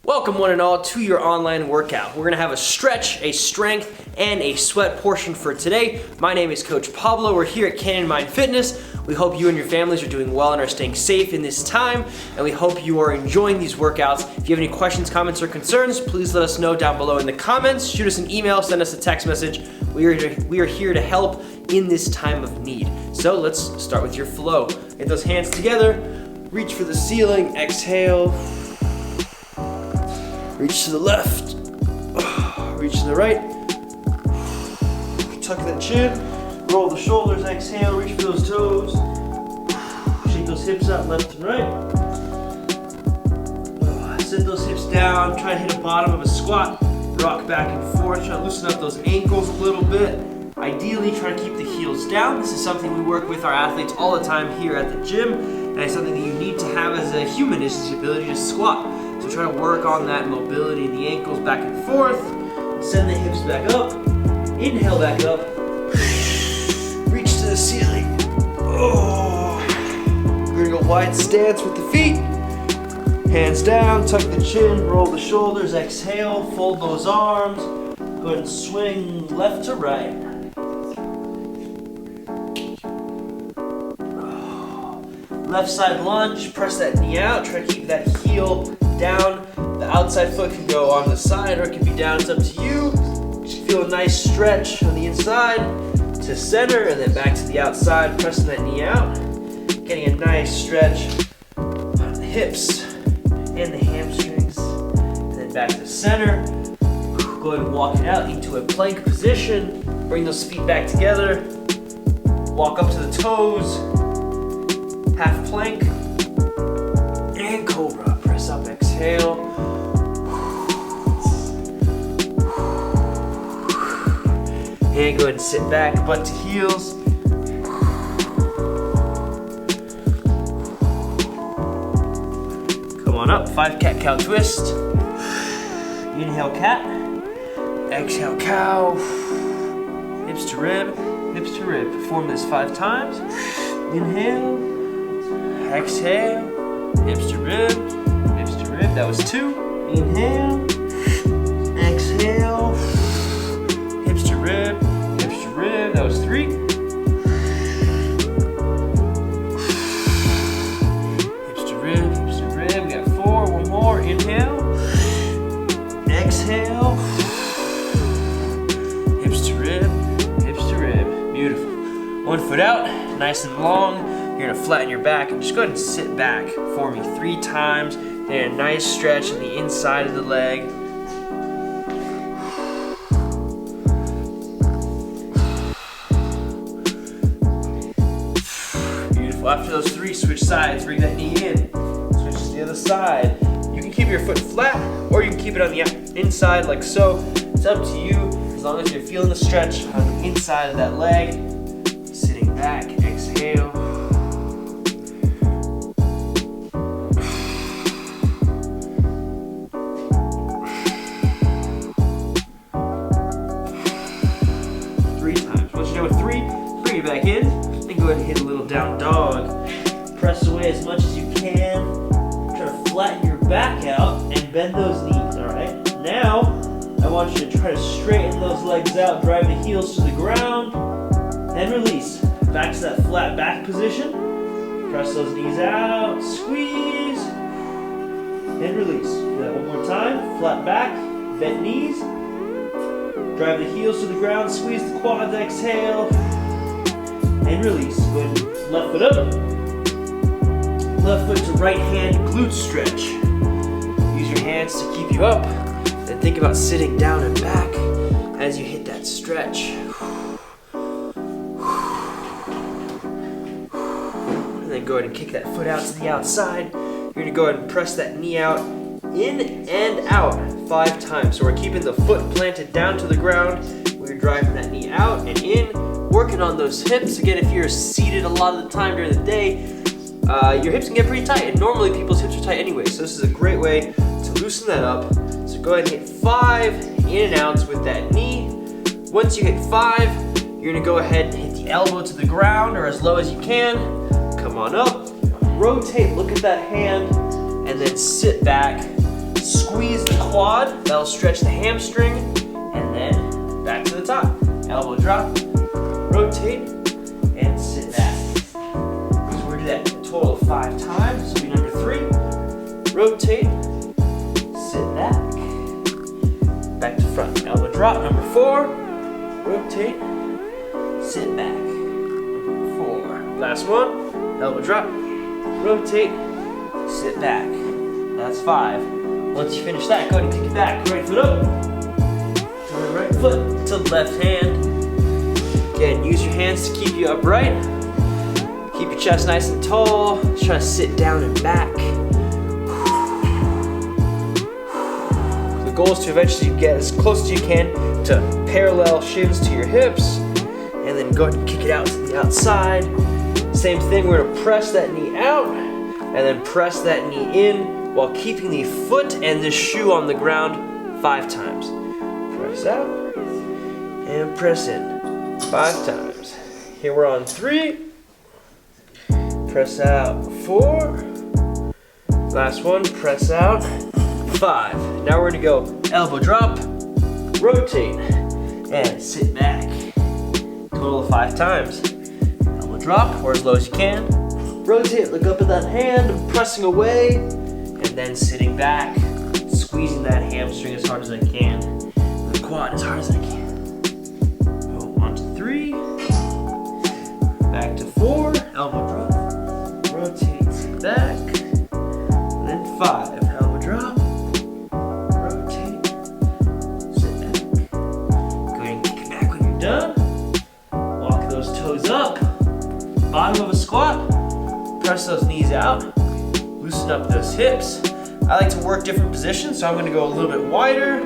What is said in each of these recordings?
Welcome one and all to your online workout. We're gonna have a stretch, a strength, and a sweat portion for today. My name is Coach Pablo. We're here at Canyon Mind Fitness. We hope you and your families are doing well and are staying safe in this time, and we hope you are enjoying these workouts. If you have any questions, comments, or concerns, please let us know down below in the comments. Shoot us an email, send us a text message. We are here to help in this time of need. So let's start with your flow. Get those hands together, reach for the ceiling, exhale. Reach to the left, reach to the right, tuck that chin, roll the shoulders, exhale, reach for those toes, shake those hips out left and right, set those hips down, try to hit a bottom of a squat, rock back and forth, try to loosen up those ankles a little bit, ideally try to keep the heels down. This is something we work with our athletes all the time here at the gym, and it's something that you need to have as a human, is the ability to squat. So try to work on that mobility in the ankles back and forth. Send the hips back up. Inhale back up. Reach to the ceiling. Oh. We're gonna go wide stance with the feet. Hands down, tuck the chin, roll the shoulders, exhale, fold those arms. Go ahead and swing left to right. Left side lunge, press that knee out, try to keep that heel down. The outside foot can go on the side or it can be down, it's up to you. Just feel a nice stretch on the inside to center and then back to the outside, pressing that knee out. Getting a nice stretch on the hips and the hamstrings. And then back to center. Go ahead and walk it out into a plank position. Bring those feet back together. Walk up to the toes. Half plank and cobra. Press up, exhale. And go ahead and sit back, butt to heels. Come on up, 5 cat-cow twist. Inhale cat, exhale cow. Hips to rib, hips to rib. Perform this 5 times. Inhale. Exhale, hips to rib, that was 2. Inhale, exhale, hips to rib, that was 3. Hips to rib, we got 4, one more, inhale, exhale, hips to rib, beautiful. 1 foot out, nice and long. You're gonna flatten your back and just go ahead and sit back for me 3 times. And a nice stretch on the inside of the leg. Beautiful. After those 3, switch sides. Bring that knee in. Switch to the other side. You can keep your foot flat or you can keep it on the inside like so. It's up to you as long as you're feeling the stretch on the inside of that leg. Sitting back, exhale. Back in, and go ahead and hit a little down dog. Press away as much as you can. Try to flatten your back out and bend those knees, alright? Now, I want you to try to straighten those legs out, drive the heels to the ground, and release. Back to that flat back position. Press those knees out, squeeze, and release. Do that one more time. Flat back, bent knees. Drive the heels to the ground, squeeze the quads, exhale. And release. Go ahead and left foot up. Left foot to right hand glute stretch. Use your hands to keep you up. Then think about sitting down and back as you hit that stretch. And then go ahead and kick that foot out to the outside. You're gonna go ahead and press that knee out, in and out 5 times. So we're keeping the foot planted down to the ground. We're driving that knee out and in. Working on those hips. Again, if you're seated a lot of the time during the day, your hips can get pretty tight, and normally people's hips are tight anyway, so this is a great way to loosen that up. So go ahead and hit 5 in and outs with that knee. Once you hit 5, you're gonna go ahead and hit the elbow to the ground or as low as you can. Come on up, rotate, look at that hand, and then sit back Squeeze the quad, that'll stretch the hamstring, and then back to the top. Elbow drop, rotate, and sit back. So we're gonna do that a total of 5 times. This will be number 3. Rotate, sit back. Back to front. Elbow drop, number 4. Rotate, sit back. Number 4. Last one. Elbow drop, rotate, sit back. That's 5. Once you finish that, go ahead and kick it back. Right foot up. Turn the right foot to the left hand. Again, use your hands to keep you upright. Keep your chest nice and tall. Just try to sit down and back. The goal is to eventually get as close as you can to parallel shins to your hips. And then go ahead and kick it out to the outside. Same thing, we're gonna press that knee out and then press that knee in while keeping the foot and the shoe on the ground 5 times. Press out and press in 5 times. Here we're on 3. Press out 4. Last one, press out 5. Now we're gonna go elbow drop, rotate, and sit back. Total of 5 times. Elbow drop, or as low as you can. Rotate, look up at that hand, pressing away, and then sitting back, squeezing that hamstring as hard as I can, the quad as hard as I can. Go 1 to 3, back to 4, elbow drop, rotate, sit back, and then 5, elbow drop, rotate, sit back. Go ahead and kick it back when you're done. Walk those toes up, bottom of a squat, press those knees out. Loosen up those hips. I like to work different positions, so I'm going to go a little bit wider,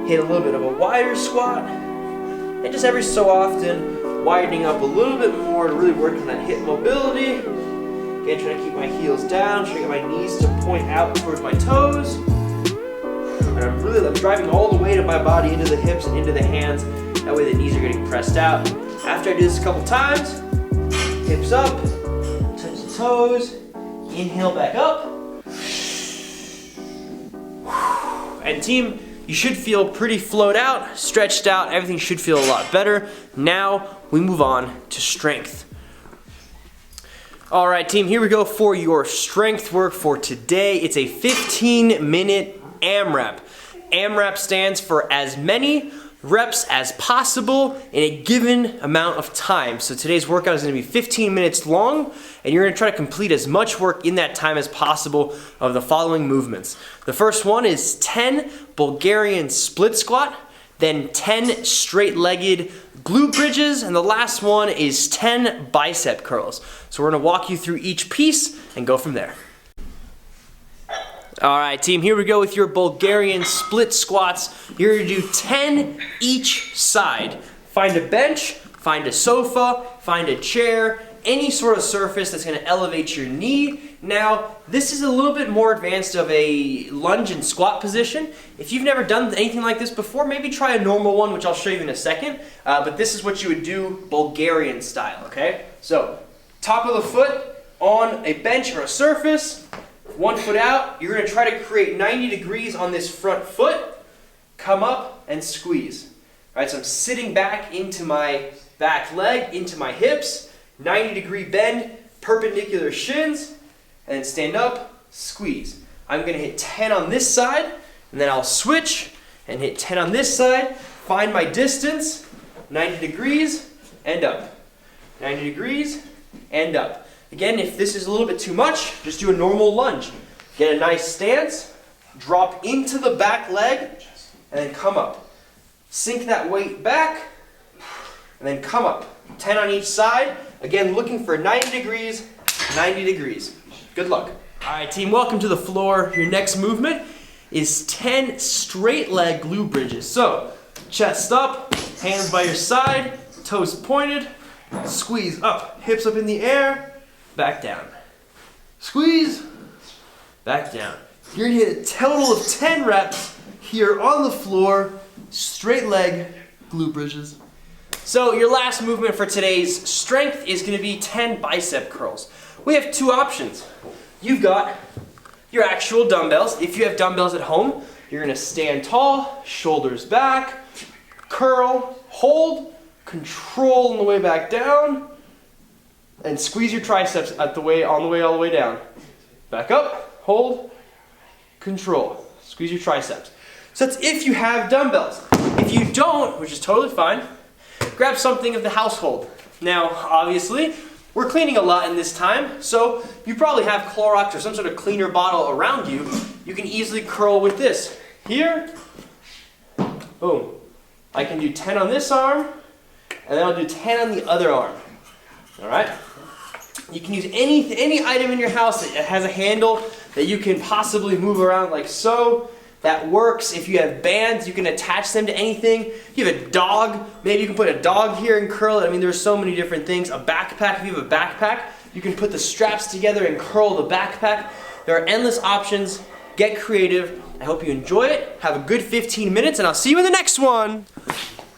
hit a little bit of a wider squat, and just every so often widening up a little bit more to really work on that hip mobility. Again, trying to keep my heels down, trying to get my knees to point out towards my toes. And I'm driving all the weight of my body into the hips and into the hands. That way the knees are getting pressed out. After I do this a couple times, hips up, touch the toes. Inhale back up. And team, you should feel pretty flowed out, stretched out. Everything should feel a lot better. Now we move on to strength. All right, team, here we go for your strength work for today. It's a 15-minute AMRAP. AMRAP stands for as many reps as possible in a given amount of time. So today's workout is going to be 15 minutes long, and you're going to try to complete as much work in that time as possible of the following movements. The first one is 10 Bulgarian split squat, then 10 straight-legged glute bridges, and the last one is 10 bicep curls. So we're going to walk you through each piece and go from there. All right, team, here we go with your Bulgarian split squats. You're gonna do 10 each side. Find a bench, find a sofa, find a chair, any sort of surface that's gonna elevate your knee. Now, this is a little bit more advanced of a lunge and squat position. If you've never done anything like this before, maybe try a normal one, which I'll show you in a second. But this is what you would do Bulgarian style, okay? So, top of the foot on a bench or a surface, 1 foot out. You're going to try to create 90 degrees on this front foot. Come up and squeeze. All right, so I'm sitting back into my back leg, into my hips, 90-degree bend, perpendicular shins, and then stand up, squeeze. I'm going to hit 10 on this side, and then I'll switch and hit 10 on this side, find my distance, 90 degrees, and up. 90 degrees, and up. Again, if this is a little bit too much, just do a normal lunge. Get a nice stance, drop into the back leg, and then come up. Sink that weight back, and then come up. 10 on each side. Again, looking for 90 degrees, 90 degrees. Good luck. All right, team, welcome to the floor. Your next movement is 10 straight leg glute bridges. So, chest up, hands by your side, toes pointed, squeeze up, hips up in the air, back down. Squeeze, back down. You're gonna hit a total of 10 reps here on the floor, straight leg glute bridges. So your last movement for today's strength is gonna be 10 bicep curls. We have 2 options. You've got your actual dumbbells. If you have dumbbells at home, you're gonna stand tall, shoulders back, curl, hold, control on the way back down, and squeeze your triceps all the way all the way down. Back up, hold, control. Squeeze your triceps. So that's if you have dumbbells. If you don't, which is totally fine, grab something of the household. Now, obviously, we're cleaning a lot in this time, so you probably have Clorox or some sort of cleaner bottle around you. You can easily curl with this. Here, boom. I can do 10 on this arm, and then I'll do 10 on the other arm. All right? You can use any item in your house that has a handle that you can possibly move around like so. That works. If you have bands, you can attach them to anything. If you have a dog, maybe you can put a dog here and curl it. I mean, there's so many different things. A backpack, if you have a backpack, you can put the straps together and curl the backpack. There are endless options. Get creative. I hope you enjoy it. Have a good 15 minutes, and I'll see you in the next one.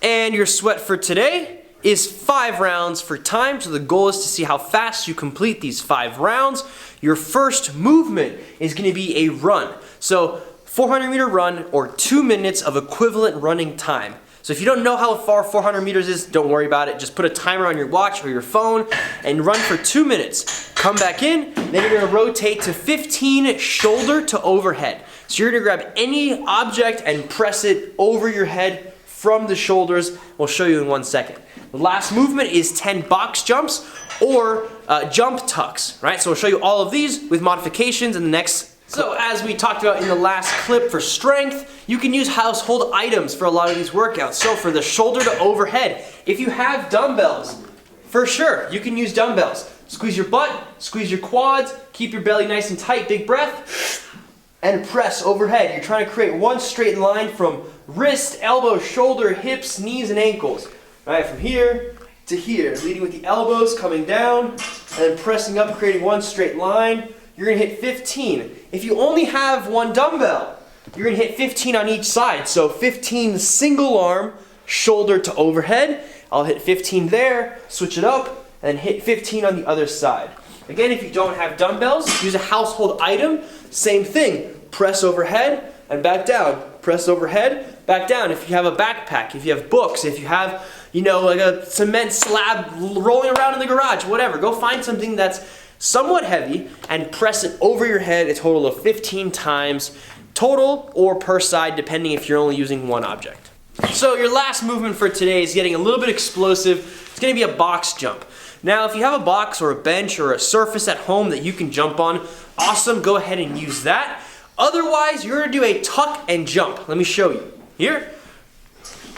And your sweat for today is 5 rounds for time. So the goal is to see how fast you complete these 5 rounds. Your first movement is going to be a run. So 400-meter run or 2 minutes of equivalent running time. So if you don't know how far 400 meters is, don't worry about it. Just put a timer on your watch or your phone and run for 2 minutes. Come back in, then you're gonna rotate to 15 shoulder to overhead. So you're gonna grab any object and press it over your head from the shoulders. We'll show you in 1 second. The last movement is 10 box jumps or jump tucks, right? So we'll show you all of these with modifications in the next. So as we talked about in the last clip for strength, you can use household items for a lot of these workouts. So for the shoulder to overhead, if you have dumbbells, for sure, you can use dumbbells. Squeeze your butt, squeeze your quads, keep your belly nice and tight, big breath, and press overhead. You're trying to create one straight line from wrist, elbow, shoulder, hips, knees, and ankles. Right, from here to here, leading with the elbows coming down, and then pressing up, creating one straight line. You're gonna hit 15. If you only have one dumbbell, you're gonna hit 15 on each side. So 15 single arm, shoulder to overhead. I'll hit 15 there, switch it up, and then hit 15 on the other side. Again, if you don't have dumbbells, use a household item. Same thing, press overhead and back down. Press overhead, back down. If you have a backpack, if you have books, if you have, like a cement slab rolling around in the garage, whatever, go find something that's somewhat heavy and press it over your head a total of 15 times, total or per side, depending if you're only using one object. So your last movement for today is getting a little bit explosive. It's gonna be a box jump. Now, if you have a box or a bench or a surface at home that you can jump on, awesome, go ahead and use that. Otherwise, you're gonna do a tuck and jump. Let me show you. Here,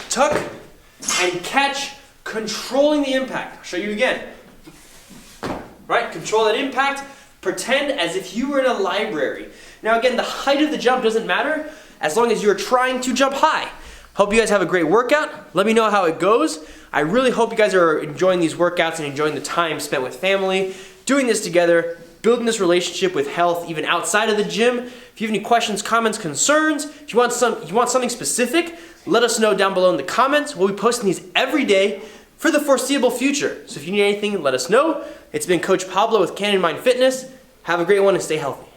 tuck and catch, controlling the impact. I'll show you again. Right, control that impact, pretend as if you were in a library. Now again, the height of the jump doesn't matter as long as you're trying to jump high. Hope you guys have a great workout. Let me know how it goes. I really hope you guys are enjoying these workouts and enjoying the time spent with family, doing this together, building this relationship with health even outside of the gym. If you have any questions, comments, concerns, if you want something specific, let us know down below in the comments. We'll be posting these every day for the foreseeable future. So if you need anything, let us know. It's been Coach Pablo with Canyon Mind Fitness. Have a great one and stay healthy.